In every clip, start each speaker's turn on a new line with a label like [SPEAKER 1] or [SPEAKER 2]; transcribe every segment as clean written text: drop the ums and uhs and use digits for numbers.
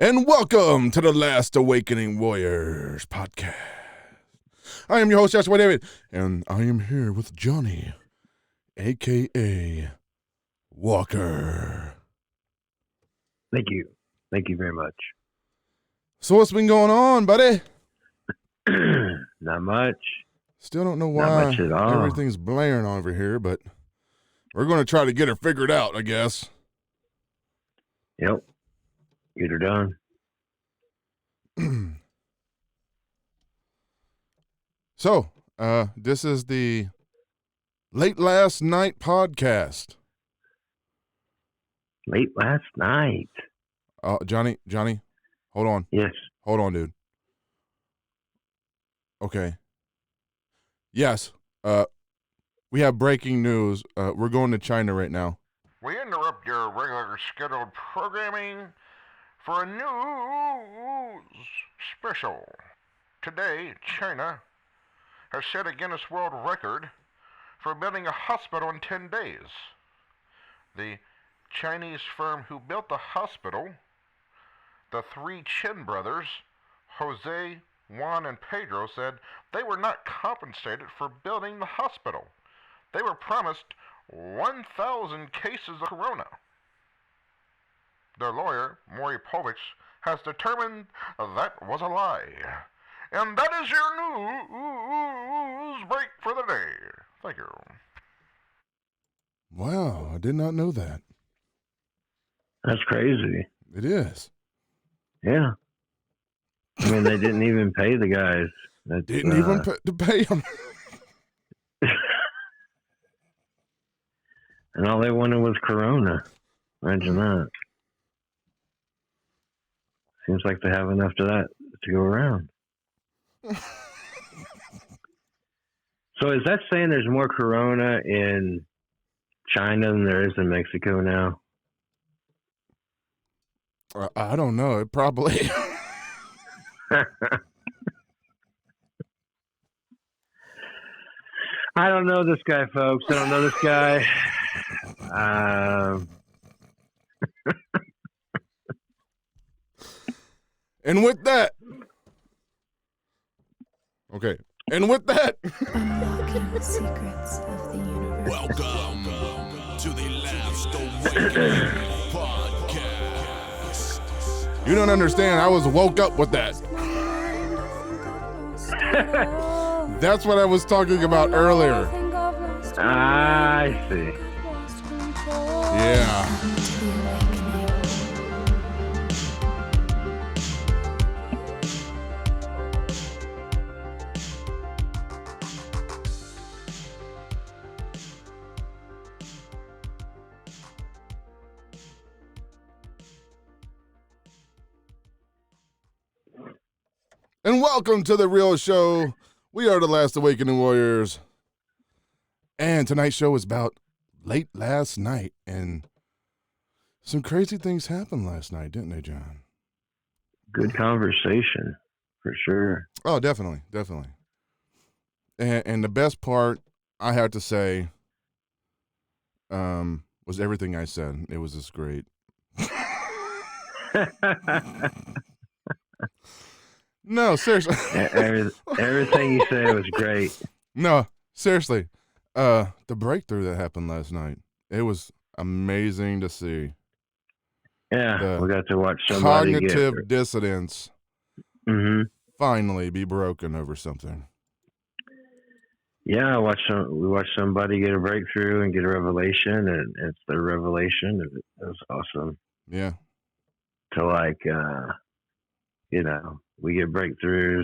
[SPEAKER 1] And welcome to the Last Awakening Warriors podcast. I am your host, Joshua David, and I am here with Johnny, a.k.a. Walker.
[SPEAKER 2] Thank you. Thank you very much.
[SPEAKER 1] So what's been going on, buddy?
[SPEAKER 2] Not much.
[SPEAKER 1] Still don't know
[SPEAKER 2] Not
[SPEAKER 1] why
[SPEAKER 2] much at all.
[SPEAKER 1] everything's blaring over here, but we're going to try to get her figured out, I guess.
[SPEAKER 2] Yep. Get her done.
[SPEAKER 1] So, this is the Late Last Night podcast.
[SPEAKER 2] Late last night.
[SPEAKER 1] Johnny, hold on.
[SPEAKER 2] Yes.
[SPEAKER 1] Hold on, dude. Okay. Yes. We have breaking news. We're going to China right now.
[SPEAKER 3] We interrupt your regular scheduled programming for a news special. Today, China has set a Guinness World Record for building a hospital in 10 days. The Chinese firm who built the hospital, the three Chin brothers, Jose, Juan, and Pedro, said they were not compensated for building the hospital. They were promised 1,000 cases of corona. Their lawyer, Maury Povich, has determined that was a lie. And that is your news break for the day. Thank you.
[SPEAKER 1] Wow, I did not know that.
[SPEAKER 2] That's crazy.
[SPEAKER 1] It is.
[SPEAKER 2] Yeah. I mean, they didn't even pay the guys. That's,
[SPEAKER 1] Didn't even pay them.
[SPEAKER 2] And all they wanted was Corona. Imagine that. Seems like they have enough of that to go around. So is that saying there's more Corona in China than there is in Mexico now?
[SPEAKER 1] I don't know. It probably.
[SPEAKER 2] I don't know this guy, folks. I don't know this guy.
[SPEAKER 1] And with that. Okay. And with that.
[SPEAKER 4] Unlocking the secrets of the universe.
[SPEAKER 5] Welcome to the Last Awakening podcast.
[SPEAKER 1] You don't understand. I was woke up with that. That's what I was talking about earlier.
[SPEAKER 2] I see.
[SPEAKER 1] Yeah. And welcome to The Real Show. We are the Last Awakening Warriors. And tonight's show is about late last night. And some crazy things happened last night, didn't they, John?
[SPEAKER 2] Good conversation, for sure.
[SPEAKER 1] Oh, definitely. And the best part, I have to say, was everything I said. It was just great. No, seriously.
[SPEAKER 2] Everything you said was great.
[SPEAKER 1] No, seriously. The breakthrough that happened last night, it was amazing to see.
[SPEAKER 2] Yeah, we got to watch somebody
[SPEAKER 1] cognitive dissonance finally be broken over something.
[SPEAKER 2] Yeah, we watched somebody get a breakthrough and get a revelation, and it's their revelation. It was awesome.
[SPEAKER 1] Yeah.
[SPEAKER 2] To we get breakthroughs.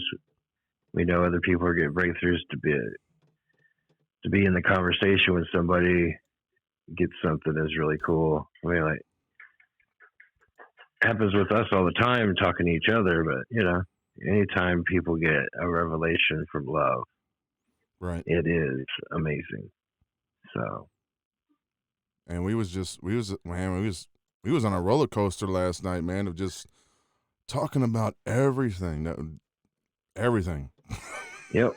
[SPEAKER 2] We know other people are getting breakthroughs to be in the conversation when somebody gets something is really cool. I mean, like, it happens with us all the time talking to each other, but anytime people get a revelation from love,
[SPEAKER 1] right,
[SPEAKER 2] it is amazing. So,
[SPEAKER 1] and we was on a roller coaster last night, man, of just talking about everything.
[SPEAKER 2] Yep.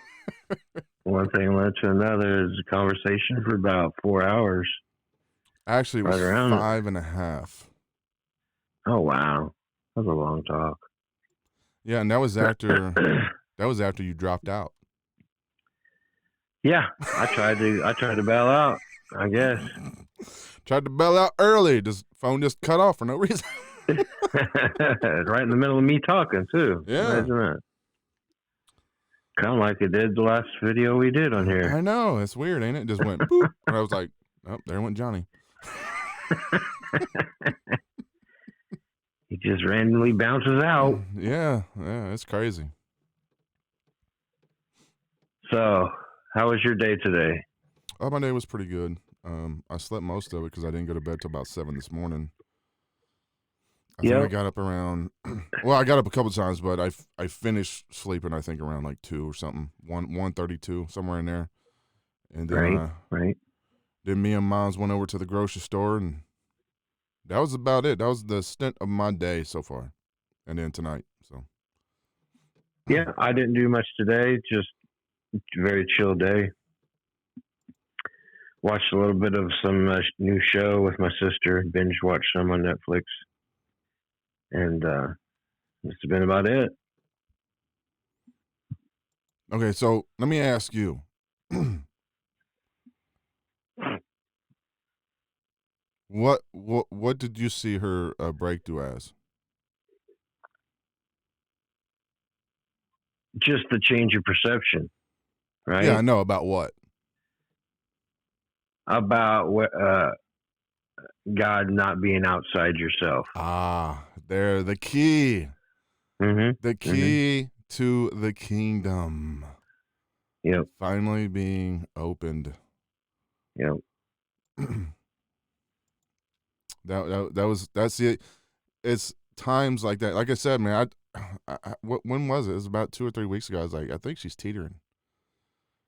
[SPEAKER 2] One thing led to another. Is a conversation for about 4 hours.
[SPEAKER 1] Actually, it was 5.5.
[SPEAKER 2] Oh, wow. That was a long talk.
[SPEAKER 1] Yeah, and that was after you dropped out.
[SPEAKER 2] Yeah, I tried to bail out, I guess.
[SPEAKER 1] Tried to bail out early. This phone just cut off for no reason.
[SPEAKER 2] Right in the middle of me talking too.
[SPEAKER 1] Yeah.
[SPEAKER 2] Imagine that. Kind of like it did the last video we did on here.
[SPEAKER 1] I know. It's weird, ain't it? It just went boop. And I was like, oh, there went Johnny.
[SPEAKER 2] He just randomly bounces out.
[SPEAKER 1] Yeah, it's crazy.
[SPEAKER 2] So, how was your day today?
[SPEAKER 1] Oh, my day was pretty good. I slept most of it because I didn't go to bed till about 7 this morning. I think I got up around. Well, I got up a couple times, but I finished sleeping. I think around like 2 or something, 1:32, somewhere in there. And then
[SPEAKER 2] right.
[SPEAKER 1] Then me and Moms went over to the grocery store, and that was about it. That was the stint of my day so far, and then tonight. So.
[SPEAKER 2] Yeah, I didn't do much today. Just a very chill day. Watched a little bit of some new show with my sister. Binge watched some on Netflix. And that's been about it.
[SPEAKER 1] Okay, so let me ask you. What did you see her breakthrough as?
[SPEAKER 2] Just the change of perception, right?
[SPEAKER 1] Yeah, I know. About what?
[SPEAKER 2] About God not being outside yourself.
[SPEAKER 1] There, the key.
[SPEAKER 2] Mm-hmm.
[SPEAKER 1] The key to the kingdom.
[SPEAKER 2] Yep.
[SPEAKER 1] Finally being opened.
[SPEAKER 2] Yep.
[SPEAKER 1] That's it. It's times like that. Like I said, man, when was it? It was about 2 or 3 weeks ago. I was like, I think she's teetering.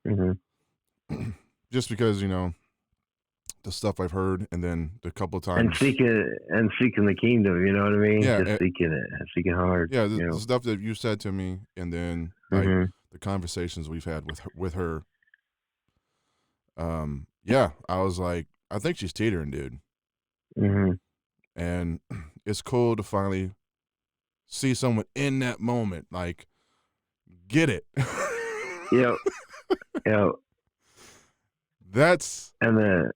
[SPEAKER 2] Mm-hmm.
[SPEAKER 1] Just because, the stuff I've heard, and then the couple of times.
[SPEAKER 2] And seeking the kingdom, you know what I mean?
[SPEAKER 1] Yeah.
[SPEAKER 2] Just seeking hard.
[SPEAKER 1] Yeah, the stuff that you said to me, and then like the conversations we've had with her. Yeah, I was like, I think she's teetering, dude.
[SPEAKER 2] Mm-hmm.
[SPEAKER 1] And it's cool to finally see someone in that moment, like, get it.
[SPEAKER 2] Yep. Yep.
[SPEAKER 1] That's
[SPEAKER 2] and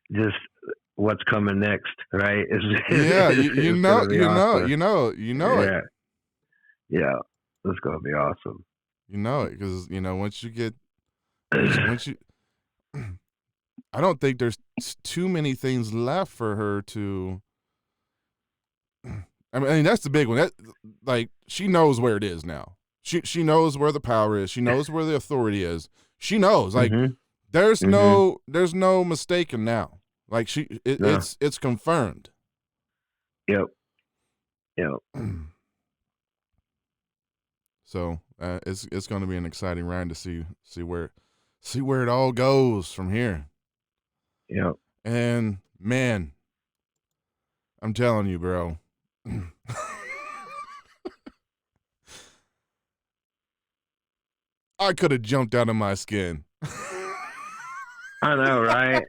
[SPEAKER 2] just what's coming next, right?
[SPEAKER 1] Yeah, you know
[SPEAKER 2] awesome.
[SPEAKER 1] it.
[SPEAKER 2] Yeah, it's gonna be awesome.
[SPEAKER 1] You know it because once you get, once you, I don't think there's too many things left for her to. I mean, that's the big one. That, like, she knows where it is now. She knows where the power is. She knows where the authority is. She knows. Like, there's no mistaking now. Like, it's confirmed.
[SPEAKER 2] Yep.
[SPEAKER 1] So it's going to be an exciting ride to see where it all goes from here.
[SPEAKER 2] Yep.
[SPEAKER 1] And man, I'm telling you, bro. I could have jumped out of my skin.
[SPEAKER 2] I know, right?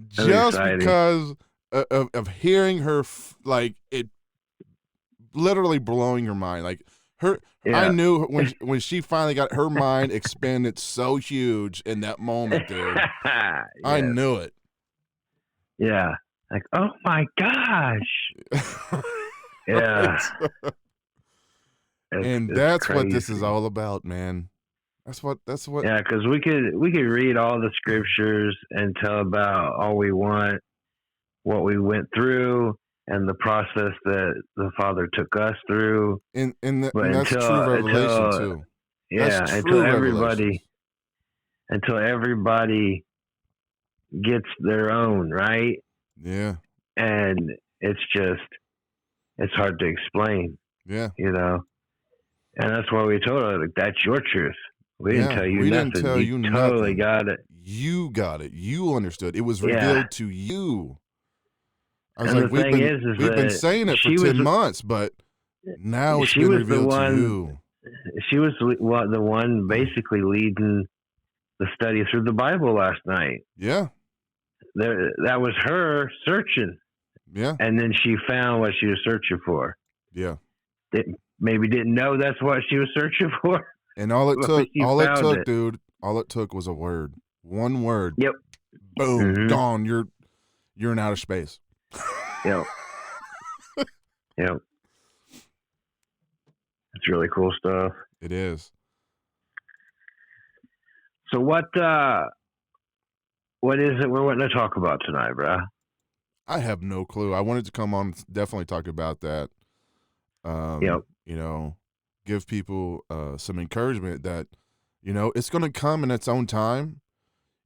[SPEAKER 1] Just because of hearing her, like, it literally blowing your mind. Like, her, I knew when she finally got her mind expanded so huge in that moment, dude.
[SPEAKER 2] Yes.
[SPEAKER 1] I knew it.
[SPEAKER 2] Yeah. Like, oh my gosh. Yeah.
[SPEAKER 1] And that's crazy. What this is all about, man. That's what.
[SPEAKER 2] Yeah, because we could read all the scriptures and tell about all we want, what we went through, and the process that the Father took us through.
[SPEAKER 1] And that's true revelation too.
[SPEAKER 2] Yeah, until everybody gets their own, right?
[SPEAKER 1] Yeah.
[SPEAKER 2] And it's hard to explain.
[SPEAKER 1] Yeah.
[SPEAKER 2] And that's why we told her, like, that's your truth. We didn't tell you nothing.
[SPEAKER 1] Didn't tell you
[SPEAKER 2] totally
[SPEAKER 1] nothing.
[SPEAKER 2] got it.
[SPEAKER 1] You got it. You understood. It was revealed to you. I was
[SPEAKER 2] and
[SPEAKER 1] like,
[SPEAKER 2] we've
[SPEAKER 1] been saying it for 10 months, but now it's been revealed to you.
[SPEAKER 2] She was the one basically leading the study through the Bible last night.
[SPEAKER 1] Yeah.
[SPEAKER 2] that was her searching,
[SPEAKER 1] Yeah.
[SPEAKER 2] and then she found what she was searching for.
[SPEAKER 1] Yeah.
[SPEAKER 2] Maybe didn't know that's what she was searching for.
[SPEAKER 1] And all it
[SPEAKER 2] But
[SPEAKER 1] took,
[SPEAKER 2] she found it.
[SPEAKER 1] dude, all it took was a word. One word.
[SPEAKER 2] Yep.
[SPEAKER 1] Boom.
[SPEAKER 2] Mhm.
[SPEAKER 1] Gone. You're in outer space.
[SPEAKER 2] Yep. Yep. It's really cool stuff.
[SPEAKER 1] It is.
[SPEAKER 2] So what is it we're wanting to talk about tonight, bruh?
[SPEAKER 1] I have no clue. I wanted to come on and definitely talk about that.
[SPEAKER 2] Yep.
[SPEAKER 1] You know, give people some encouragement that, you know, it's going to come in its own time.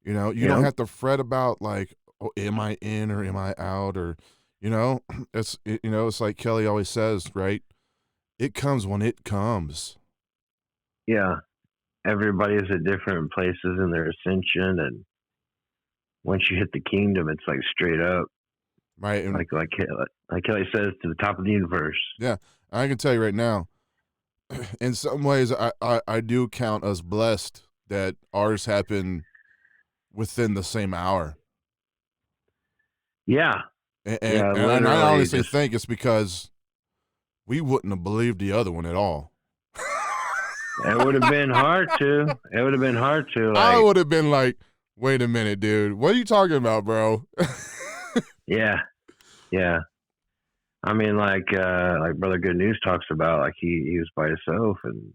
[SPEAKER 1] You know, you don't
[SPEAKER 2] Yep.
[SPEAKER 1] have to fret about like, oh, am I in or am I out? Or, you know, it's like Kelly always says, right? It comes when it comes.
[SPEAKER 2] Yeah. Everybody's at different places in their ascension, and once you hit the kingdom, it's like straight up,
[SPEAKER 1] Right. And
[SPEAKER 2] like Kelly says, to the top of the universe.
[SPEAKER 1] I can tell you right now, in some ways, I do count us blessed that ours happened within the same hour.
[SPEAKER 2] Yeah.
[SPEAKER 1] And
[SPEAKER 2] Yeah,
[SPEAKER 1] I
[SPEAKER 2] literally
[SPEAKER 1] honestly
[SPEAKER 2] just-
[SPEAKER 1] think it's because we wouldn't have believed the other one at all.
[SPEAKER 2] It would have been hard to. It would have been hard to.
[SPEAKER 1] I
[SPEAKER 2] Like,
[SPEAKER 1] would have been like, wait a minute, dude. What are you talking about, bro?
[SPEAKER 2] yeah. Yeah. I mean, like Brother Good News talks about, like he was by himself, and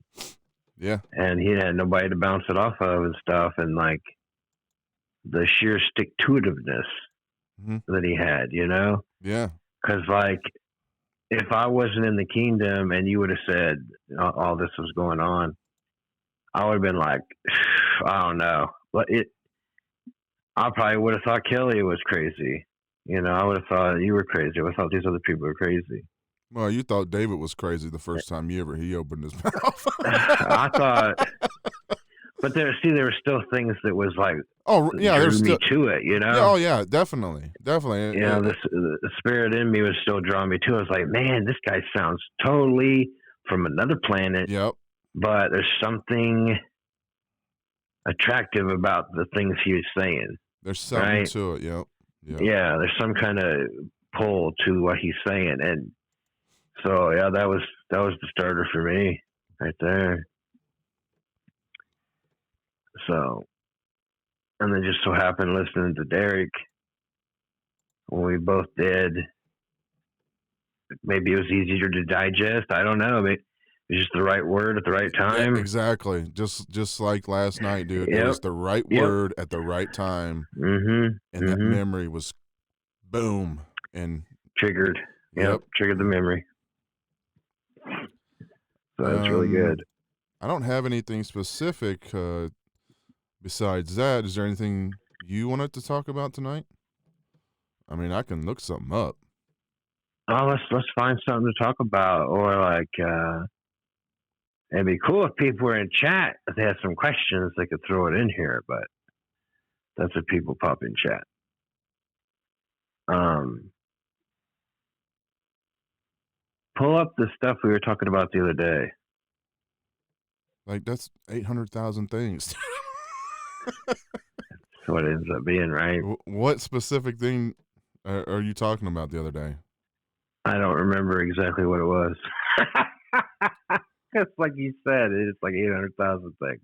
[SPEAKER 1] Yeah.
[SPEAKER 2] and he had nobody to bounce it off of and stuff, and like the sheer stick to itiveness
[SPEAKER 1] Mhm.
[SPEAKER 2] that he had, you know?
[SPEAKER 1] Yeah.
[SPEAKER 2] Because like, if I wasn't in the kingdom and you would have said all this was going on, I would have been like, I don't know. But I probably would have thought Kelly was crazy. You know, I would have thought you were crazy. I would have thought these other people were crazy.
[SPEAKER 1] Well, you thought David was crazy the first time he opened his mouth.
[SPEAKER 2] I thought, but there were still things that was like,
[SPEAKER 1] Oh yeah,
[SPEAKER 2] drew
[SPEAKER 1] there's
[SPEAKER 2] me
[SPEAKER 1] still.
[SPEAKER 2] to it. You know,
[SPEAKER 1] Yeah, oh yeah, definitely.
[SPEAKER 2] you know, the spirit in me was still drawing me to it. I was like, man, this guy sounds totally from another planet.
[SPEAKER 1] Yep.
[SPEAKER 2] But there's something attractive about the things he was saying.
[SPEAKER 1] There's something
[SPEAKER 2] Right.
[SPEAKER 1] to it. Yep. Yep.
[SPEAKER 2] Yeah, there's some kind of pull to what he's saying, and so yeah, that was the starter for me right there. So, and then just so happened listening to Derek when we both did. Maybe it was easier to digest. I don't know. Maybe it was just the right word at the right time.
[SPEAKER 1] Yeah, exactly. Just like last night, dude. It
[SPEAKER 2] Yep.
[SPEAKER 1] was the right
[SPEAKER 2] Yep.
[SPEAKER 1] word at the right time,
[SPEAKER 2] Mm-hmm.
[SPEAKER 1] and that memory was boom. And
[SPEAKER 2] Triggered. Yep. Triggered the memory. So that's really good.
[SPEAKER 1] I don't have anything specific besides that. Is there anything you wanted to talk about tonight? I mean, I can look something up.
[SPEAKER 2] Oh, let's find something to talk about, or like it'd be cool if people were in chat. If they had some questions, they could throw it in here. But that's if people pop in chat. Pull up the stuff we were talking about the other day.
[SPEAKER 1] Like that's 800,000 things.
[SPEAKER 2] That's what it ends up being, right?
[SPEAKER 1] What specific thing are you talking about the other day?
[SPEAKER 2] I don't remember exactly what it was. It's like you said, it's like 800,000 things.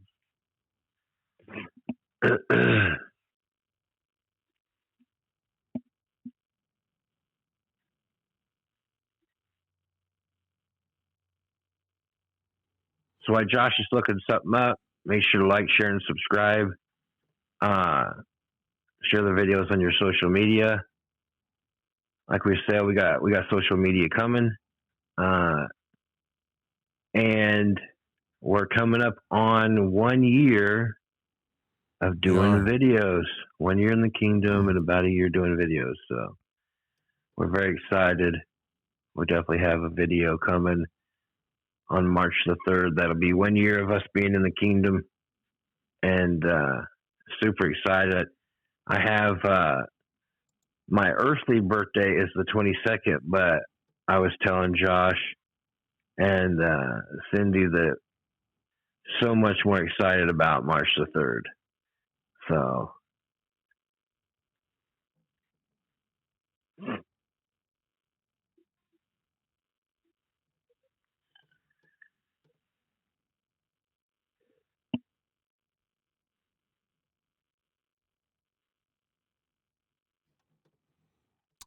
[SPEAKER 2] So while Josh is looking something up, make sure to like, share, and subscribe. Share the videos on your social media. Like we said, we got social media coming, and we're coming up on 1 year of doing videos. 1 year in the kingdom and about a year doing videos. So we're very excited. We'll definitely have a video coming on March the 3rd. That'll be 1 year of us being in the kingdom, and super excited. I have my earthly birthday is the 22nd, but I was telling Josh and Cindy that so much more excited about March the 3rd. So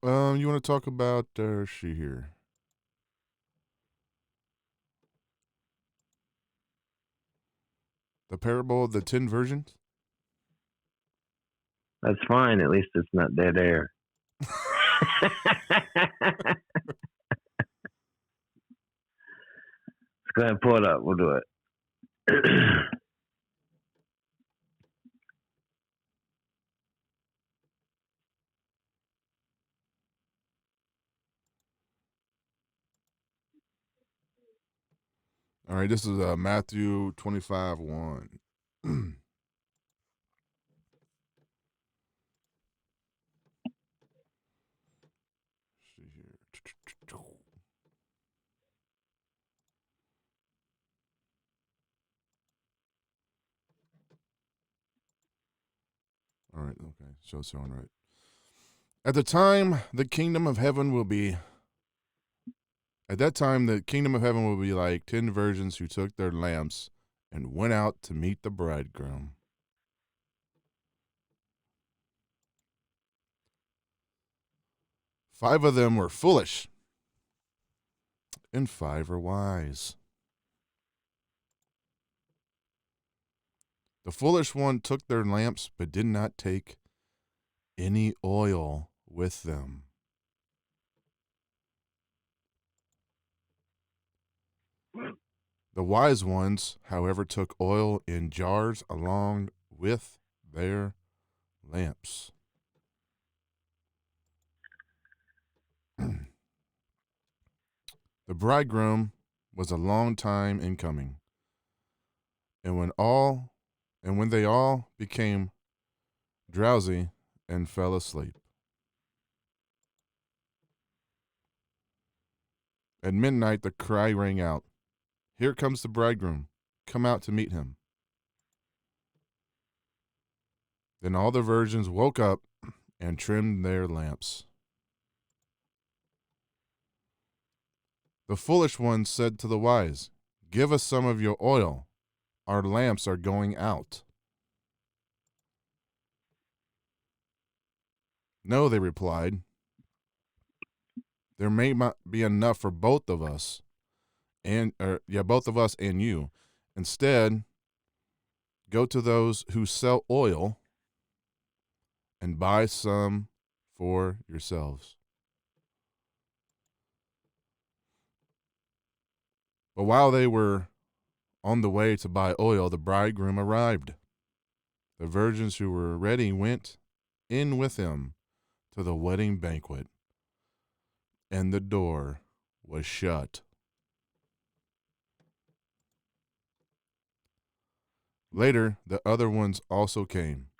[SPEAKER 1] You want to talk about is she here? The parable of the 10 virgins?
[SPEAKER 2] That's fine. At least it's not dead air. Let's go ahead and pull it up. We'll do it.
[SPEAKER 1] All right, this is Matthew 25:1. See here. All right, okay. So on right. At that time, the kingdom of heaven will be like 10 virgins who took their lamps and went out to meet the bridegroom. Five of them were foolish, and 5 are wise. The foolish one took their lamps, but did not take any oil with them. The wise ones, however, took oil in jars along with their lamps. The bridegroom was a long time in coming, and when they all became drowsy and fell asleep. At midnight the cry rang out, "Here comes the bridegroom, come out to meet him." Then all the virgins woke up and trimmed their lamps. The foolish ones said to the wise, "Give us some of your oil. Our lamps are going out." "No," they replied. "There may not be enough for both of us and you. Instead, go to those who sell oil and buy some for yourselves." But while they were on the way to buy oil, the bridegroom arrived. The virgins who were ready went in with him to the wedding banquet, and the door was shut. Later, the other ones also came.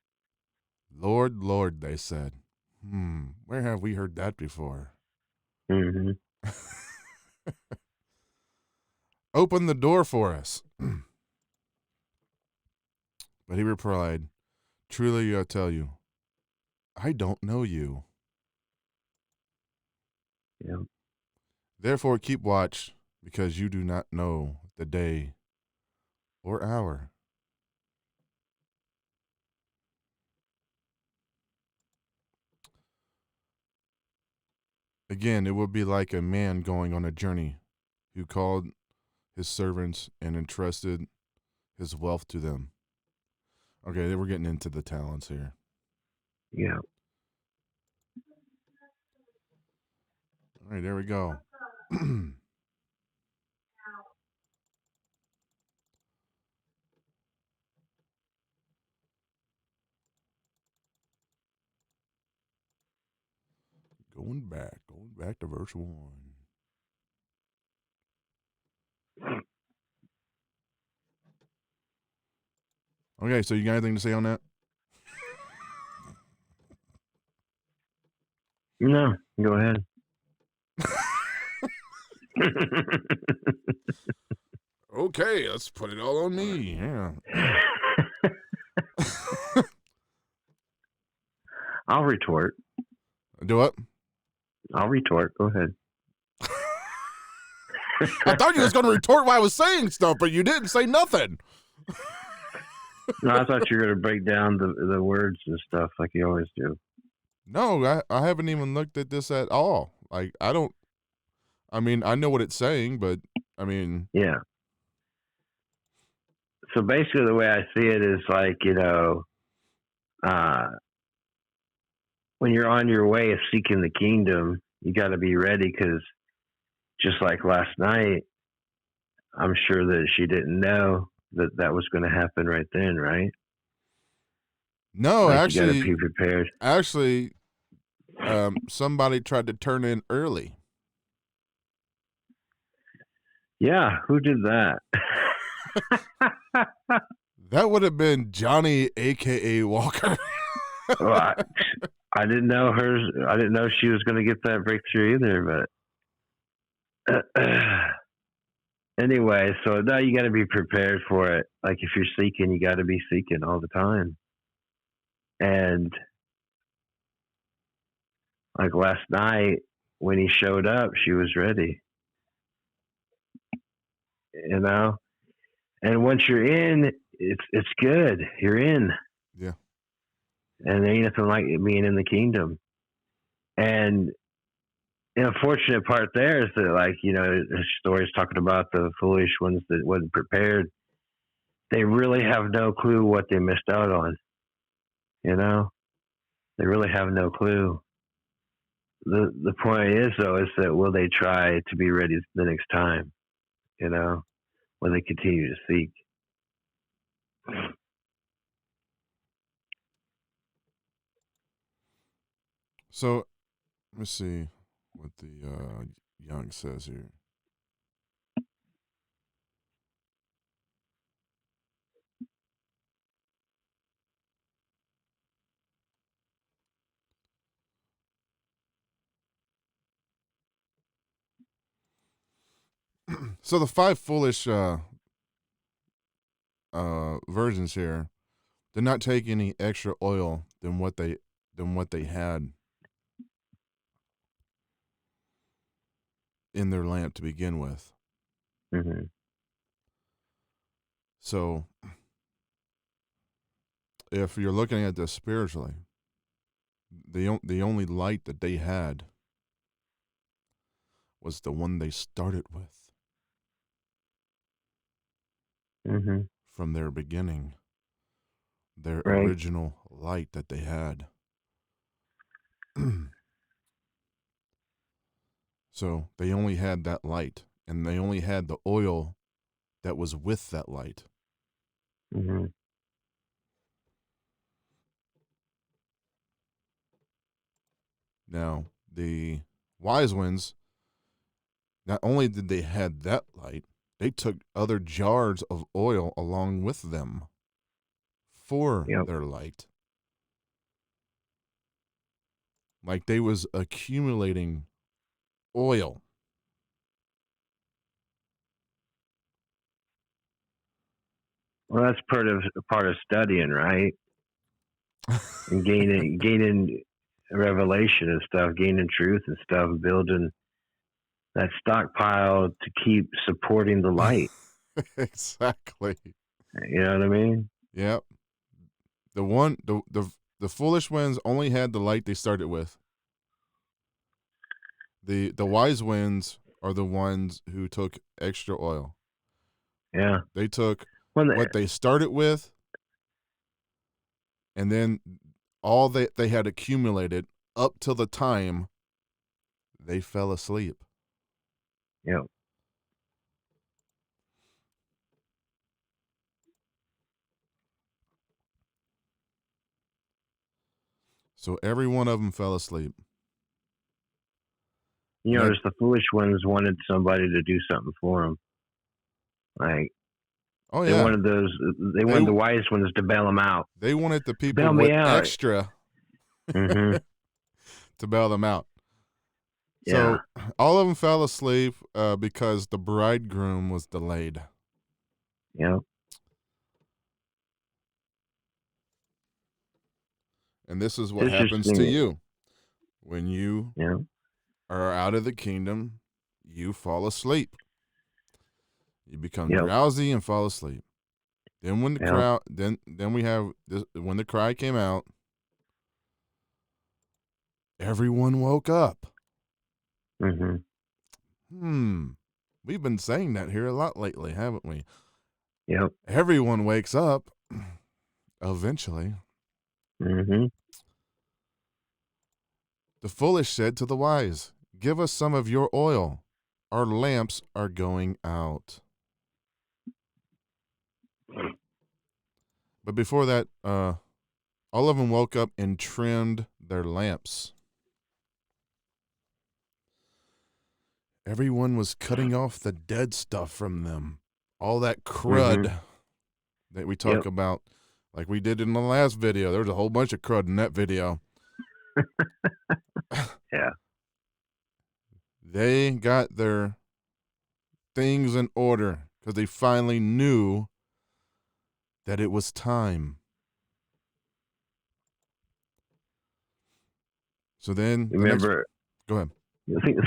[SPEAKER 1] "Lord, Lord," they said. Where have we heard that before?
[SPEAKER 2] Mm-hmm.
[SPEAKER 1] "Open the door for us." But he replied, "Truly I tell you, I don't know you.
[SPEAKER 2] Yeah.
[SPEAKER 1] Therefore keep watch, because you do not know the day or hour." Again, it would be like a man going on a journey who called his servants and entrusted his wealth to them. Okay, we're getting into the talents here.
[SPEAKER 2] Yeah.
[SPEAKER 1] All right, there we go. Going back to verse 1. Okay, so you got anything to say on that?
[SPEAKER 2] No, go ahead.
[SPEAKER 1] Okay, let's put it all on me. Yeah.
[SPEAKER 2] I'll retort.
[SPEAKER 1] Do what?
[SPEAKER 2] I'll retort. Go ahead.
[SPEAKER 1] I thought you was going to retort while I was saying stuff, but you didn't say nothing.
[SPEAKER 2] No, I thought you were going to break down the words and stuff like you always do.
[SPEAKER 1] No, I haven't even looked at this at all. Like, I mean, I know what it's saying, but I mean,
[SPEAKER 2] Yeah. So basically, the way I see it is like, uh, when you're on your way of seeking the kingdom, you got to be ready because just like last night, I'm sure that she didn't know that that was going to happen right then, right?
[SPEAKER 1] no,
[SPEAKER 2] Like you got to be prepared.
[SPEAKER 1] actually, somebody tried to turn in early.
[SPEAKER 2] Yeah, who did that?
[SPEAKER 1] That would have been Johnny, aka Walker.
[SPEAKER 2] Well, I didn't know hers. I didn't know she was going to get that breakthrough either. But anyway, so now you got to be prepared for it. Like if you're seeking, you got to be seeking all the time. And like last night when he showed up, she was ready. You know, and once you're in, it's good. You're in.
[SPEAKER 1] Yeah.
[SPEAKER 2] And there ain't nothing like being in the kingdom. And the unfortunate part there is that, like, the story's talking about the foolish ones that wasn't prepared. They really have no clue what they missed out on. You know, they really have no clue. The point is, though, is that will they try to be ready the next time? You know, will they continue to seek?
[SPEAKER 1] So, let's see what the Young says here. So the five foolish virgins here did not take any extra oil than what they had in their lamp to begin with.
[SPEAKER 2] Mm-hmm.
[SPEAKER 1] So if you're looking at this spiritually, the only light that they had was the one they started with
[SPEAKER 2] Mm-hmm.
[SPEAKER 1] from their beginning, their
[SPEAKER 2] Right.
[SPEAKER 1] original light that they had. So they only had that light, and they only had the oil that was with that light.
[SPEAKER 2] Mm-hmm.
[SPEAKER 1] Now, the wise ones, not only did they had that light, they took other jars of oil along with them for
[SPEAKER 2] Yep.
[SPEAKER 1] their light. Like they was accumulating oil.
[SPEAKER 2] Well, that's part of studying, right? And gaining revelation and stuff, gaining truth and stuff, building that stockpile to keep supporting the light.
[SPEAKER 1] Exactly.
[SPEAKER 2] You know what I mean?
[SPEAKER 1] Yep. The foolish ones only had the light they started with. The wise ones are the ones who took extra oil.
[SPEAKER 2] Yeah.
[SPEAKER 1] They took
[SPEAKER 2] Well,
[SPEAKER 1] what they started with, and then all that they had accumulated up till the time they fell asleep.
[SPEAKER 2] yeah.
[SPEAKER 1] So every one of them fell asleep.
[SPEAKER 2] You notice the foolish ones wanted somebody to do something for them. Like
[SPEAKER 1] Oh
[SPEAKER 2] they
[SPEAKER 1] yeah,
[SPEAKER 2] wanted the wise ones to bail them out.
[SPEAKER 1] they wanted the people
[SPEAKER 2] Bail me
[SPEAKER 1] with
[SPEAKER 2] out.
[SPEAKER 1] extra
[SPEAKER 2] Mm-hmm.
[SPEAKER 1] to bail them out.
[SPEAKER 2] Yeah.
[SPEAKER 1] So all of them fell asleep because the bridegroom was delayed.
[SPEAKER 2] Yeah.
[SPEAKER 1] And this is what happens to
[SPEAKER 2] Interesting.
[SPEAKER 1] you when you
[SPEAKER 2] Yeah.
[SPEAKER 1] are out of the kingdom. You fall asleep. You become
[SPEAKER 2] Yep.
[SPEAKER 1] drowsy and fall asleep. Then when the
[SPEAKER 2] Yeah.
[SPEAKER 1] crowd, then we have this, when the cry came out, everyone woke up.
[SPEAKER 2] Mm-hmm.
[SPEAKER 1] We've been saying that here a lot lately, haven't we?
[SPEAKER 2] Yep.
[SPEAKER 1] Everyone wakes up eventually.
[SPEAKER 2] Mm-hmm.
[SPEAKER 1] The foolish said to the wise, "Give us some of your oil. Our lamps are going out." But before that, all of them woke up and trimmed their lamps. Everyone was cutting off the dead stuff from them. All that crud that we talk about, like we did in the last video. There was a whole bunch of crud in that video.
[SPEAKER 2] Yeah.
[SPEAKER 1] They got their things in order because they finally knew that it was time. So then,
[SPEAKER 2] Remember,
[SPEAKER 1] go ahead.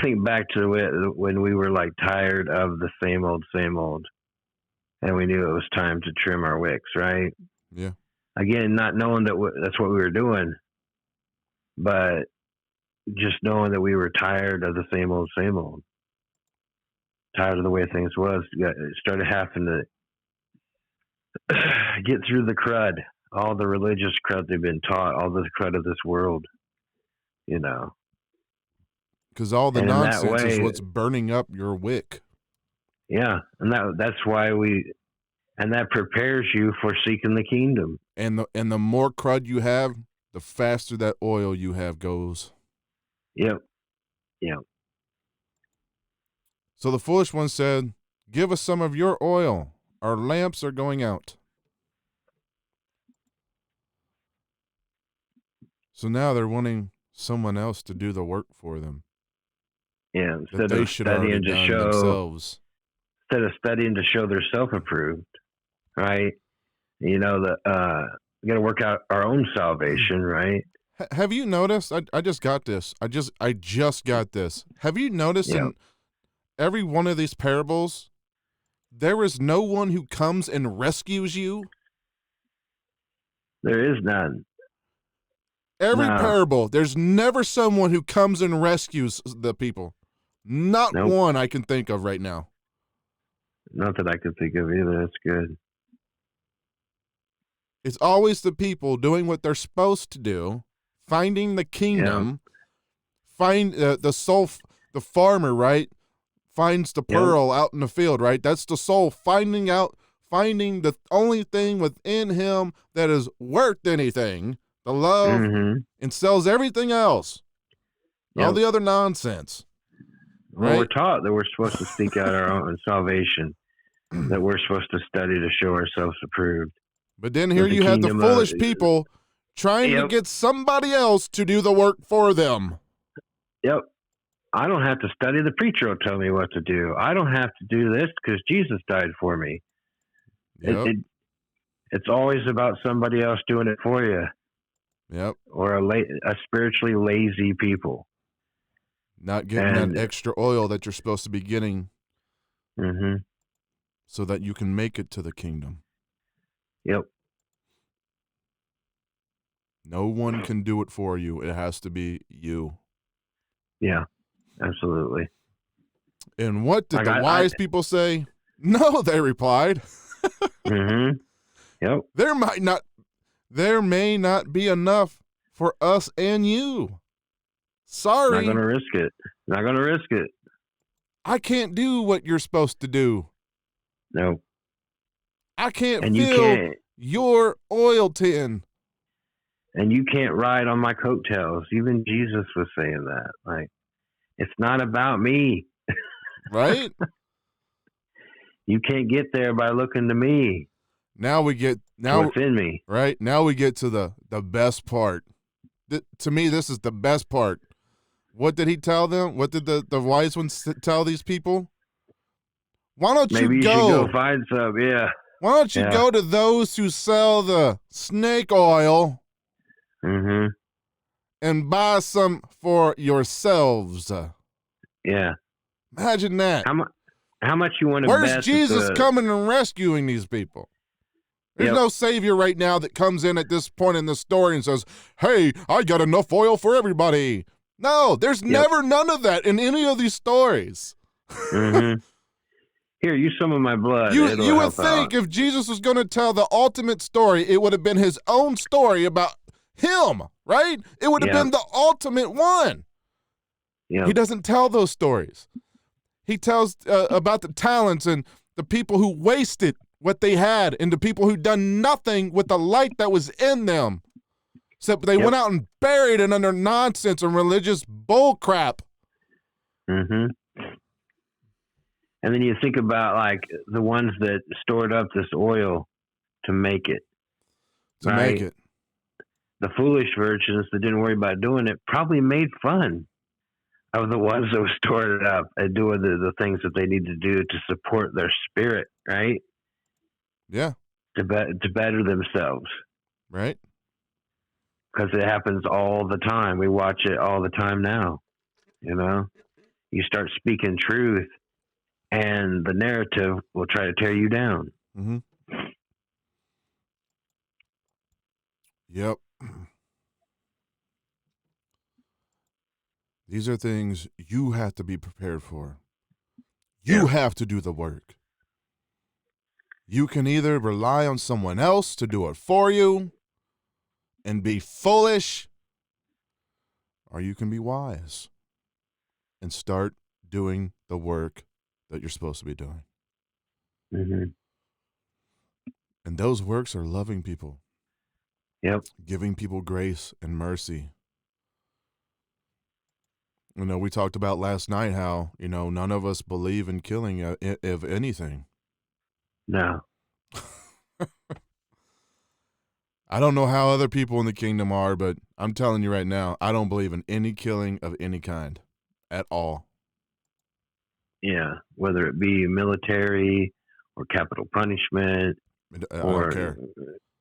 [SPEAKER 2] Think back to when we were like tired of the same old, and we knew it was time to trim our wicks, right?
[SPEAKER 1] Yeah.
[SPEAKER 2] Again, not knowing that that's what we were doing, but just knowing that we were tired of the same old, tired of the way things was. It started having to get through the crud, all the religious crud they've been taught, all the crud of this world, you know.
[SPEAKER 1] Because all the nonsense is what's burning up your wick.
[SPEAKER 2] Yeah, and that's why that prepares you for seeking the kingdom.
[SPEAKER 1] And the more crud you have, the faster that oil you have goes.
[SPEAKER 2] Yep.
[SPEAKER 1] So the foolish one said, "Give us some of your oil. Our lamps are going out." So now they're wanting someone else to do the work for them.
[SPEAKER 2] Yeah,
[SPEAKER 1] instead of studying to show themselves.
[SPEAKER 2] Instead of studying to show they're self-approved, right? You know, we got to work out our own salvation, right?
[SPEAKER 1] Have you noticed? I just got this. I just got this. Have you noticed in every one of these parables, there is no one who comes and rescues you?
[SPEAKER 2] There is none.
[SPEAKER 1] Every parable, there's never someone who comes and rescues the people. Not one I can think of right now.
[SPEAKER 2] Not that I could think of either. That's good.
[SPEAKER 1] It's always the people doing what they're supposed to do, finding the kingdom, find the soul, the farmer, right? Finds the pearl out in the field, right? That's the soul finding the only thing within him that is worth anything, the love, and sells everything else. All the other nonsense.
[SPEAKER 2] Well, we're taught that we're supposed to seek out our own salvation, that we're supposed to study to show ourselves approved.
[SPEAKER 1] But then here you have the foolish people trying to get somebody else to do the work for them.
[SPEAKER 2] Yep. I don't have to study. The preacher will tell me what to do. I don't have to do this because Jesus died for me.
[SPEAKER 1] Yep.
[SPEAKER 2] It's always about somebody else doing it for you.
[SPEAKER 1] Yep.
[SPEAKER 2] Or a spiritually lazy people.
[SPEAKER 1] Not getting that extra oil that you're supposed to be getting so that you can make it to the kingdom.
[SPEAKER 2] Yep.
[SPEAKER 1] No one can do it for you. It has to be you.
[SPEAKER 2] Yeah, absolutely.
[SPEAKER 1] And what did the wise people say? No, they replied.
[SPEAKER 2] Yep.
[SPEAKER 1] There may not be enough for us and you. Sorry.
[SPEAKER 2] Not going to risk it.
[SPEAKER 1] I can't do what you're supposed to do.
[SPEAKER 2] No.
[SPEAKER 1] I can't fill your oil tin.
[SPEAKER 2] And you can't ride on my coattails. Even Jesus was saying that. Like, it's not about me.
[SPEAKER 1] Right?
[SPEAKER 2] You can't get there by looking to me.
[SPEAKER 1] What's
[SPEAKER 2] in me.
[SPEAKER 1] Right? Now we get to the best part. To me, this is the best part. What did he tell them? What did the wise ones tell these people? Why don't
[SPEAKER 2] Maybe
[SPEAKER 1] you
[SPEAKER 2] should go find some,
[SPEAKER 1] Why don't you go to those who sell the snake oil and buy some for yourselves?
[SPEAKER 2] Yeah.
[SPEAKER 1] Imagine that.
[SPEAKER 2] How much you want to
[SPEAKER 1] bet? Where's Jesus coming and rescuing these people? There's no savior right now that comes in at this point in the story and says, "Hey, I got enough oil for everybody. No, there's
[SPEAKER 2] Yep.
[SPEAKER 1] never none of that in any of these stories.
[SPEAKER 2] hmm Here, use some of my blood.
[SPEAKER 1] You
[SPEAKER 2] It'll
[SPEAKER 1] would
[SPEAKER 2] help
[SPEAKER 1] think
[SPEAKER 2] out.
[SPEAKER 1] if Jesus was going to tell the ultimate story, it would have been his own story about him, right? It would have
[SPEAKER 2] Yep.
[SPEAKER 1] been the ultimate one.
[SPEAKER 2] Yep.
[SPEAKER 1] He doesn't tell those stories. He tells about the talents and the people who wasted what they had and the people who done nothing with the light that was in them. Except they
[SPEAKER 2] Yep.
[SPEAKER 1] went out and buried it under nonsense and religious bull crap.
[SPEAKER 2] hmm And then you think about like the ones that stored up this oil to make it.
[SPEAKER 1] To
[SPEAKER 2] Right.
[SPEAKER 1] make it.
[SPEAKER 2] The foolish virgins that didn't worry about doing it probably made fun of the ones that were stored it up and doing the things that they need to do to support their spirit, right?
[SPEAKER 1] Yeah,
[SPEAKER 2] To better themselves.
[SPEAKER 1] right?
[SPEAKER 2] Because it happens all the time. We watch it all the time now. You know, you start speaking truth, and the narrative will try to tear you down.
[SPEAKER 1] Mm-hmm. Yep. These are things you have to be prepared for. You
[SPEAKER 2] Yeah.
[SPEAKER 1] have to do the work. You can either rely on someone else to do it for you and be foolish, or you can be wise and start doing the work that you're supposed to be doing.
[SPEAKER 2] hmm
[SPEAKER 1] And those works are loving people,
[SPEAKER 2] Yep.
[SPEAKER 1] giving people grace and mercy. You know, we talked about last night how, none of us believe in killing of anything.
[SPEAKER 2] No.
[SPEAKER 1] I don't know how other people in the kingdom are, but I'm telling you right now, I don't believe in any killing of any kind at all.
[SPEAKER 2] Yeah. Whether it be military or capital punishment
[SPEAKER 1] I
[SPEAKER 2] or
[SPEAKER 1] don't care.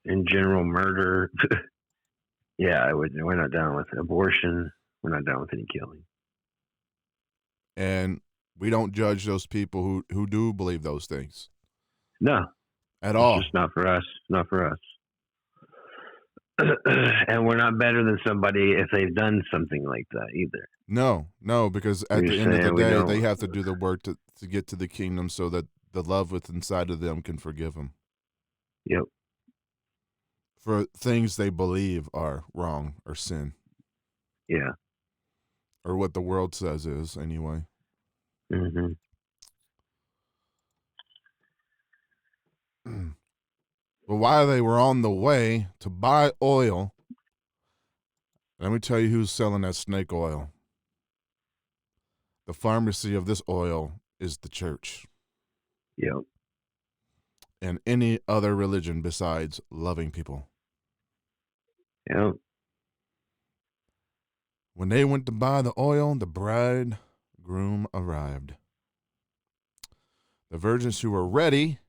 [SPEAKER 2] in general murder. Yeah, we're not down with abortion. We're not down with any killing.
[SPEAKER 1] And we don't judge those people who do believe those things
[SPEAKER 2] No.
[SPEAKER 1] at
[SPEAKER 2] It's
[SPEAKER 1] all.
[SPEAKER 2] just not for us. Not for us. And we're not better than somebody if they've done something like that either.
[SPEAKER 1] No, because at
[SPEAKER 2] You're
[SPEAKER 1] the end of the
[SPEAKER 2] saying we
[SPEAKER 1] day,
[SPEAKER 2] don't-
[SPEAKER 1] they have to do the work to get to the kingdom so that the love within inside of them can forgive them
[SPEAKER 2] Yep.
[SPEAKER 1] for things they believe are wrong or sin,
[SPEAKER 2] Yeah.
[SPEAKER 1] or what the world says is anyway.
[SPEAKER 2] hmm
[SPEAKER 1] But while they were on the way to buy oil, let me tell you who's selling that snake oil. The pharmacy of this oil is the church
[SPEAKER 2] Yep.
[SPEAKER 1] and any other religion besides loving people.
[SPEAKER 2] Yep.
[SPEAKER 1] When they went to buy the oil, the bridegroom arrived. The virgins who were ready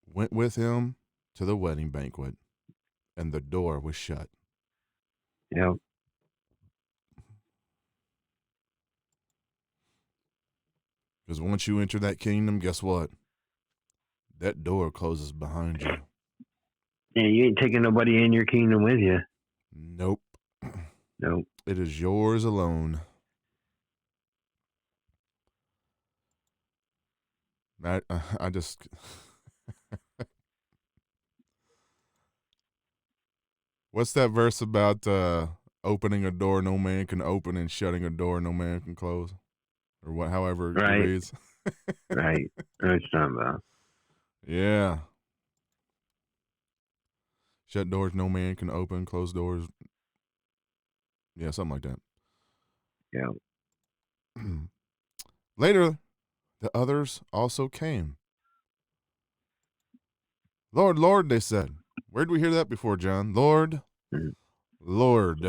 [SPEAKER 1] went with him to the wedding banquet, and the door was shut.
[SPEAKER 2] Yep.
[SPEAKER 1] Because once you enter that kingdom, guess what? That door closes behind you.
[SPEAKER 2] Yeah, you ain't taking nobody in your kingdom with you.
[SPEAKER 1] Nope.
[SPEAKER 2] Nope.
[SPEAKER 1] It is yours alone. I just... What's that verse about opening a door no man can open and shutting a door no man can close? Or what? However it
[SPEAKER 2] Right.
[SPEAKER 1] reads.
[SPEAKER 2] Right. I know what you're talking about.
[SPEAKER 1] Yeah. Shut doors no man can open, closed doors. Yeah, something like that.
[SPEAKER 2] Yeah.
[SPEAKER 1] Later, the others also came. Lord, Lord, they said. Where'd we hear that before, John? Lord,
[SPEAKER 2] Mhm.
[SPEAKER 1] Lord.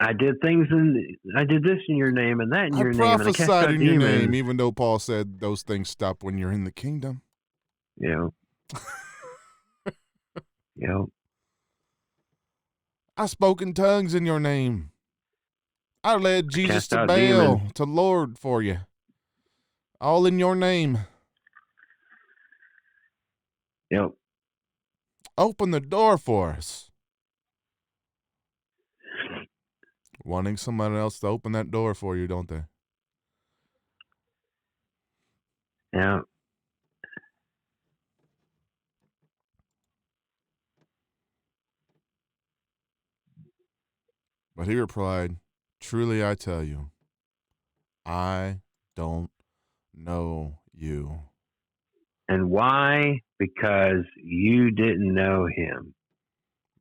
[SPEAKER 2] I did this in your name and that in
[SPEAKER 1] I
[SPEAKER 2] your name. And I cast out
[SPEAKER 1] prophesied in your
[SPEAKER 2] demons.
[SPEAKER 1] name, even though Paul said those things stop when you're in the kingdom.
[SPEAKER 2] Yeah. Yeah.
[SPEAKER 1] I spoke in tongues in your name. I led Jesus
[SPEAKER 2] Cast
[SPEAKER 1] to
[SPEAKER 2] out
[SPEAKER 1] Baal,
[SPEAKER 2] demons.
[SPEAKER 1] to Lord for you. All in your name.
[SPEAKER 2] Yep.
[SPEAKER 1] Open the door for us. wanting somebody else to open that door for you, don't they?
[SPEAKER 2] Yeah.
[SPEAKER 1] But he replied, "Truly I tell you, I don't know you."
[SPEAKER 2] And why? Because you didn't know him.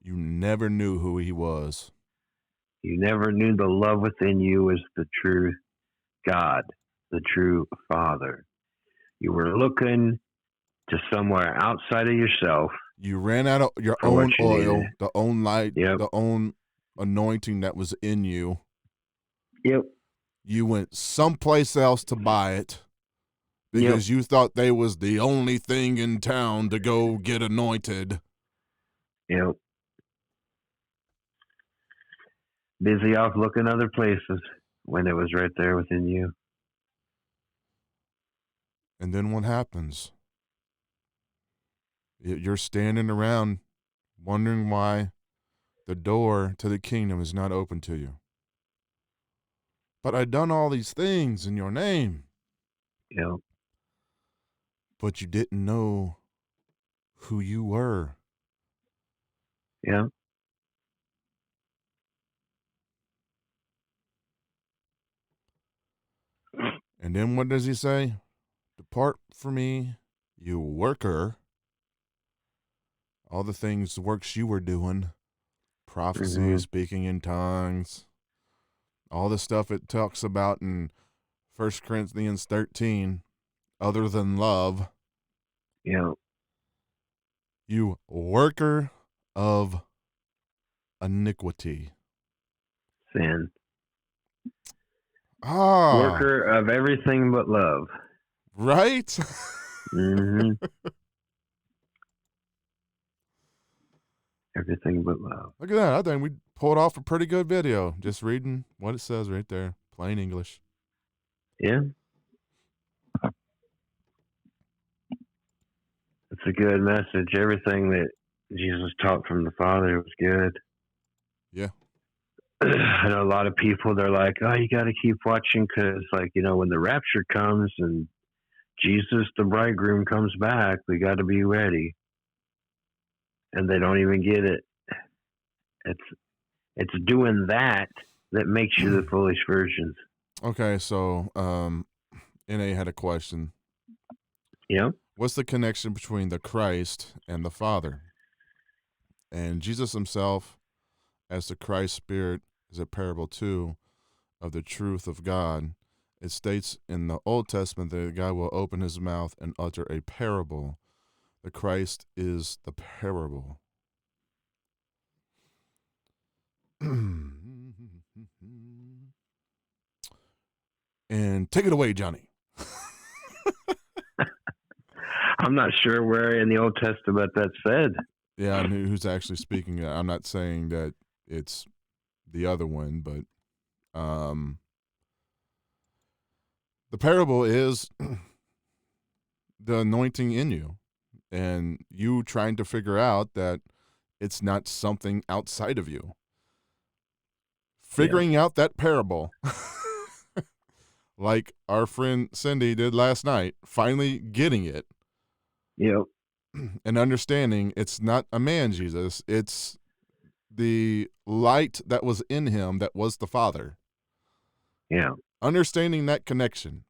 [SPEAKER 1] You never knew who he was.
[SPEAKER 2] You never knew the love within you was the true God, the true Father. You were looking to somewhere outside of yourself.
[SPEAKER 1] You ran out of your
[SPEAKER 2] For what
[SPEAKER 1] own
[SPEAKER 2] you
[SPEAKER 1] oil,
[SPEAKER 2] needed.
[SPEAKER 1] the own light,
[SPEAKER 2] Yep.
[SPEAKER 1] the own anointing that was in you.
[SPEAKER 2] Yep.
[SPEAKER 1] You went someplace else to buy it because you thought they was the only thing in town to go get anointed.
[SPEAKER 2] Yep. Busy off looking other places when it was right there within you.
[SPEAKER 1] And then what happens? You're standing around wondering why the door to the kingdom is not open to you. But I done all these things in your name.
[SPEAKER 2] Yep.
[SPEAKER 1] But you didn't know who you were.
[SPEAKER 2] Yep.
[SPEAKER 1] And then what does he say? Depart from me, you worker. All the things, the works you were doing, prophecy,
[SPEAKER 2] Mhm.
[SPEAKER 1] speaking in tongues, all the stuff it talks about in 1 Corinthians 13, other than love.
[SPEAKER 2] Yep.
[SPEAKER 1] You worker of iniquity.
[SPEAKER 2] Sin.
[SPEAKER 1] Ah,
[SPEAKER 2] Worker of everything but love.
[SPEAKER 1] right?
[SPEAKER 2] hmm Everything but love.
[SPEAKER 1] Look at that. I think we pulled off a pretty good video just reading what it says right there, plain English.
[SPEAKER 2] Yeah. It's a good message. Everything that Jesus taught from the Father was good.
[SPEAKER 1] Yeah.
[SPEAKER 2] I know a lot of people, they're like, oh, you got to keep watching because, like, you know, when the rapture comes and Jesus, the bridegroom, comes back, we got to be ready. And they don't even get it. It's doing that makes you the foolish virgins.
[SPEAKER 1] Okay, so NA had a question.
[SPEAKER 2] Yeah.
[SPEAKER 1] What's the connection between the Christ and the Father? And Jesus himself, as the Christ Spirit, is a parable too of the truth of God. It states in the Old Testament that God will open his mouth and utter a parable. The Christ is the parable. And take it away, Johnny.
[SPEAKER 2] I'm not sure where in the Old Testament that's said.
[SPEAKER 1] Yeah, I knew who's actually speaking. I'm not saying that it's the other one, but the parable is the anointing in you and you trying to figure out that it's not something outside of you. Figuring out that parable, like our friend Cindy did last night, finally getting it.
[SPEAKER 2] Yep.
[SPEAKER 1] And understanding it's not a man, Jesus. It's the light that was in him that was the Father.
[SPEAKER 2] Yeah.
[SPEAKER 1] Understanding that connection.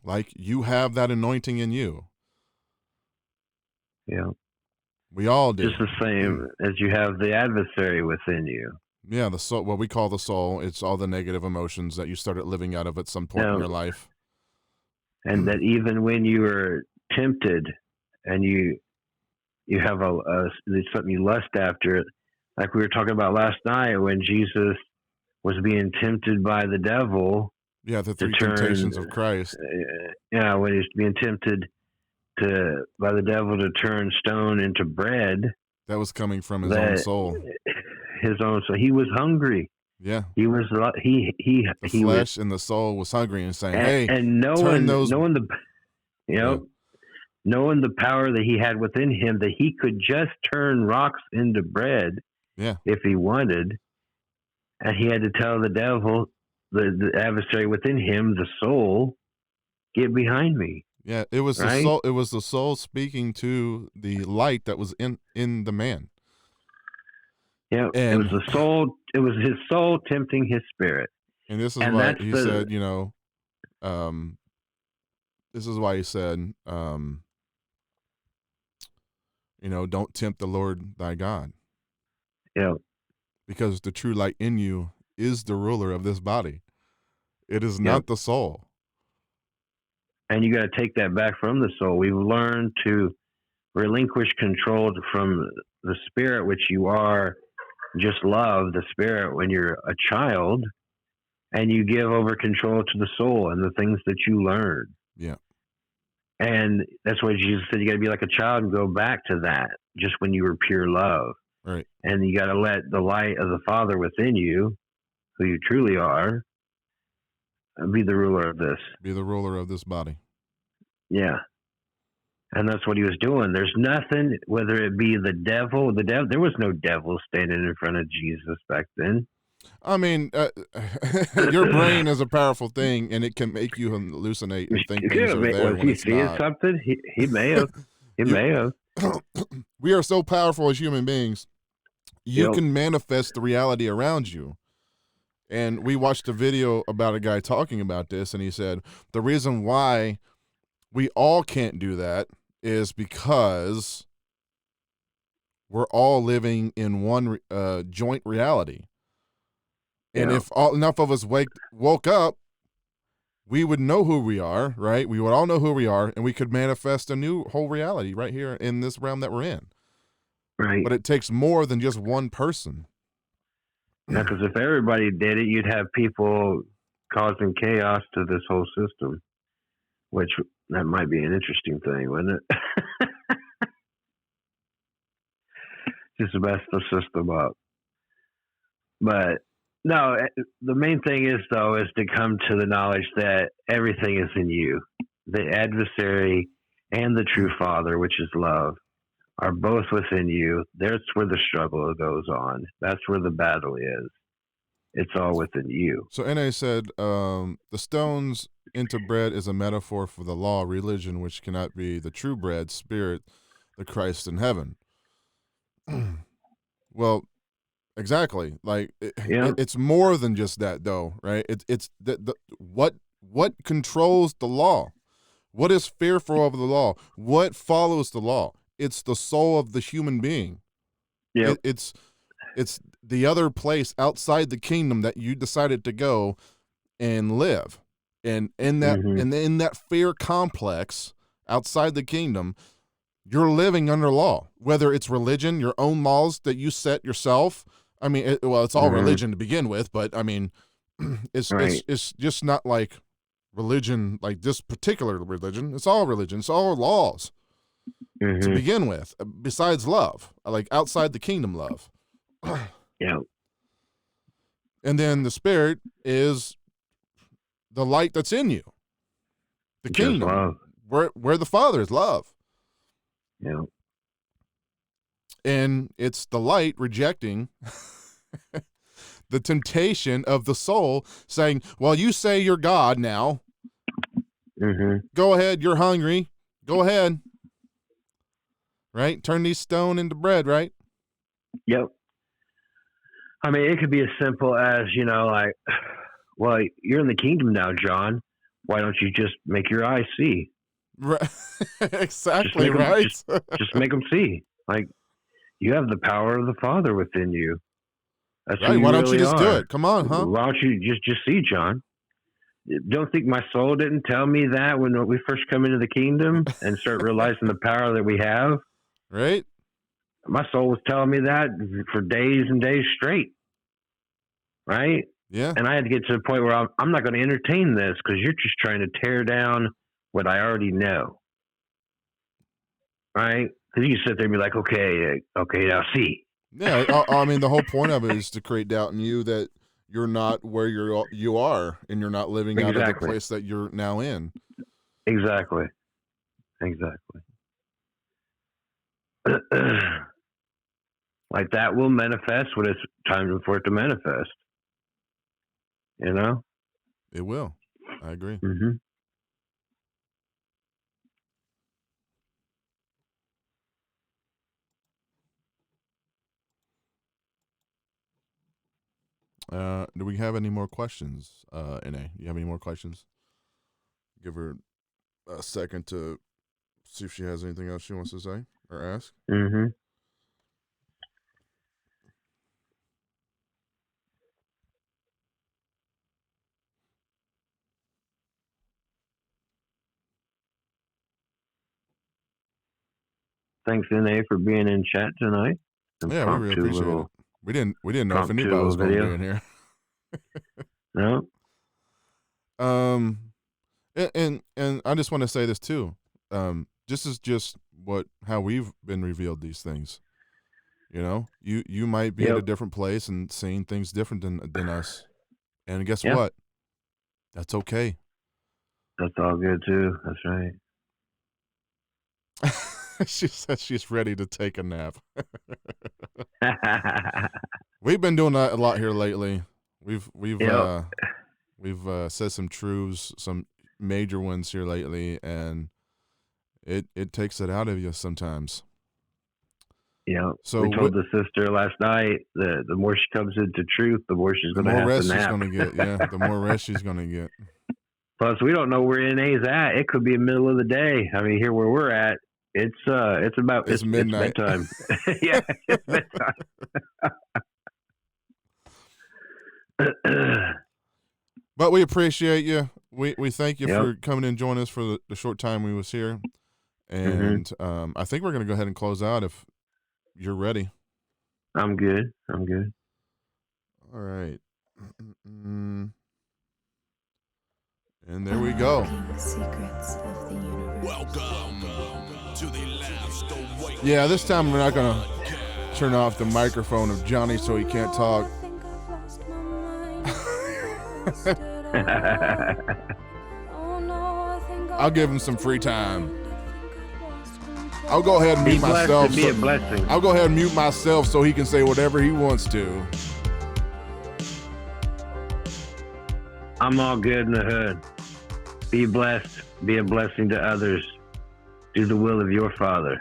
[SPEAKER 1] Like you have that anointing in you.
[SPEAKER 2] Yeah.
[SPEAKER 1] We all do.
[SPEAKER 2] Just the same as you have the adversary within you.
[SPEAKER 1] Yeah, the soul, what we call the soul. It's all the negative emotions that you started living out of at some point in your life.
[SPEAKER 2] And that even when you are tempted and you have there's something you lust after, like we were talking about last night when Jesus was being tempted by the devil.
[SPEAKER 1] Yeah, the three temptations of Christ.
[SPEAKER 2] When he's being tempted by the devil to turn stone into bread.
[SPEAKER 1] That was coming from his own soul.
[SPEAKER 2] His own soul. He was hungry.
[SPEAKER 1] Yeah.
[SPEAKER 2] He was the
[SPEAKER 1] flesh and the soul was hungry and saying, "Hey,
[SPEAKER 2] and knowing the power that he had within him, that he could just turn rocks into bread,
[SPEAKER 1] yeah,
[SPEAKER 2] if he wanted." And he had to tell the devil, the adversary within him, the soul, get behind me.
[SPEAKER 1] Yeah, it was the
[SPEAKER 2] Right?
[SPEAKER 1] soul. It was the soul speaking to the light that was in the man.
[SPEAKER 2] Yeah, it
[SPEAKER 1] And
[SPEAKER 2] was the soul. It was his soul tempting his spirit.
[SPEAKER 1] and this is
[SPEAKER 2] And
[SPEAKER 1] why
[SPEAKER 2] that's
[SPEAKER 1] he
[SPEAKER 2] the
[SPEAKER 1] said, this is why he said, don't tempt the Lord thy God, because the true light in you is the ruler of this body. It is not the soul.
[SPEAKER 2] And you got to take that back from the soul. We've learned to relinquish control from the spirit, which you are. Just love the spirit when you're a child, and you give over control to the soul and the things that you learn.
[SPEAKER 1] Yeah.
[SPEAKER 2] And that's why Jesus said you got to be like a child and go back to that just when you were pure love.
[SPEAKER 1] Right.
[SPEAKER 2] And you got to let the light of the Father within you, who you truly are, be the ruler of this.
[SPEAKER 1] Be the ruler of this body.
[SPEAKER 2] Yeah. And that's what he was doing. There's nothing, whether it be the devil, there was no devil standing in front of Jesus back then.
[SPEAKER 1] I mean, your brain is a powerful thing, and it can make you hallucinate and think things are there
[SPEAKER 2] Was
[SPEAKER 1] when
[SPEAKER 2] he
[SPEAKER 1] it's
[SPEAKER 2] seeing
[SPEAKER 1] not.
[SPEAKER 2] something? He may have. He may have.
[SPEAKER 1] We are so powerful as human beings. You can manifest the reality around you. And we watched a video about a guy talking about this, and he said the reason why we all can't do that is because we're all living in one joint reality. And if enough of us woke up, we would know who we are, right? We would all know who we are, and we could manifest a new whole reality right here in this realm that we're in.
[SPEAKER 2] Right.
[SPEAKER 1] But it takes more than just one person.
[SPEAKER 2] Because if everybody did it, you'd have people causing chaos to this whole system, which that might be an interesting thing, wouldn't it? Just mess the system up. But no, the main thing is, though, is to come to the knowledge that everything is in you. The adversary and the true Father, which is love, are both within you. That's where the struggle goes on. That's where the battle is. It's all within you.
[SPEAKER 1] So N.A. said, the stones into bread is a metaphor for the law, religion, which cannot be the true bread, spirit, the Christ in heaven. Well, exactly. Like it's more than just that, though, right? It's what controls the law? What is fearful of the law? What follows the law? It's the soul of the human being.
[SPEAKER 2] Yeah.
[SPEAKER 1] It's the other place outside the kingdom that you decided to go and live. And in that in that fear complex outside the kingdom, you're living under law, whether it's religion, your own laws that you set yourself. I mean, it's all religion to begin with, but I mean, it's just not like religion, like this particular religion. It's all religion. It's all laws to begin with, besides love, like outside the kingdom love.
[SPEAKER 2] Yeah.
[SPEAKER 1] And then the spirit is the light that's in you. The kingdom.
[SPEAKER 2] Love.
[SPEAKER 1] Where the Father is love.
[SPEAKER 2] Yeah.
[SPEAKER 1] And it's the light rejecting the temptation of the soul, saying, well, you say you're God now. Go ahead, you're hungry. Go ahead. Right? Turn these stone into bread, right?
[SPEAKER 2] Yep. I mean, it could be as simple as, like, well, you're in the kingdom now, John. Why don't you just make your eyes see?
[SPEAKER 1] Right. Exactly, right?
[SPEAKER 2] Just make them see. Like, you have the power of the Father within you. That's
[SPEAKER 1] right. Why don't you just do it? Come on, huh?
[SPEAKER 2] Why don't you just see, John? Don't think my soul didn't tell me that when we first come into the kingdom and start realizing the power that we have?
[SPEAKER 1] Right.
[SPEAKER 2] My soul was telling me that for days and days straight. Right?
[SPEAKER 1] Yeah.
[SPEAKER 2] And I had to get to the point where I'm not going to entertain this because you're just trying to tear down what I already know. Right? Because you sit there and be like, okay, now see.
[SPEAKER 1] Yeah. I mean, the whole point of it is to create doubt in you that you're not where you are and you're not living out of the place that you're now in.
[SPEAKER 2] Exactly. Like that will manifest when it's time for it to manifest. You know?
[SPEAKER 1] It will. I agree.
[SPEAKER 2] Mm-hmm.
[SPEAKER 1] Do we have any more questions? NA, you have any more questions? Give her a second to see if she has anything else she wants to say or ask.
[SPEAKER 2] Mm-hmm. Thanks, NA, for being in chat tonight.
[SPEAKER 1] Yeah, we really appreciate it. We didn't know if anybody was going to be in here.
[SPEAKER 2] No.
[SPEAKER 1] And I just want to say this too. This is just how we've been revealed these things. You know, you might be at a different place and seeing things different than us. And guess what? That's okay.
[SPEAKER 2] That's all good too. That's right.
[SPEAKER 1] She says she's ready to take a nap. We've been doing that a lot here lately. We've said some truths, some major ones here lately, and it takes it out of you sometimes.
[SPEAKER 2] Yeah.
[SPEAKER 1] So
[SPEAKER 2] we told the sister last night that the more she comes into truth, the more she's going to have to nap.
[SPEAKER 1] The more rest she's going to get. Yeah, the more rest she's going to get.
[SPEAKER 2] Plus, we don't know where NA's at. It could be the middle of the day. I mean, here where we're at, it's
[SPEAKER 1] midnight.
[SPEAKER 2] It's bedtime. Yeah, it's bedtime.
[SPEAKER 1] But we appreciate you. We thank you for coming in and joining us for the short time we was here. And I think we're going to go ahead and close out if you're ready.
[SPEAKER 2] I'm good.
[SPEAKER 1] All right. And there we go.
[SPEAKER 4] Secrets of the universe.
[SPEAKER 5] Welcome to the last awakening.
[SPEAKER 1] Yeah, this time we're not going to turn off the microphone of Johnny so he can't talk. I'll give him some free time. I'll go ahead and mute myself.
[SPEAKER 2] Be a blessing.
[SPEAKER 1] I'll go ahead and mute myself so he can say whatever he wants to.
[SPEAKER 2] I'm all good in the hood. Be blessed. Be a blessing to others. Do the will of your Father.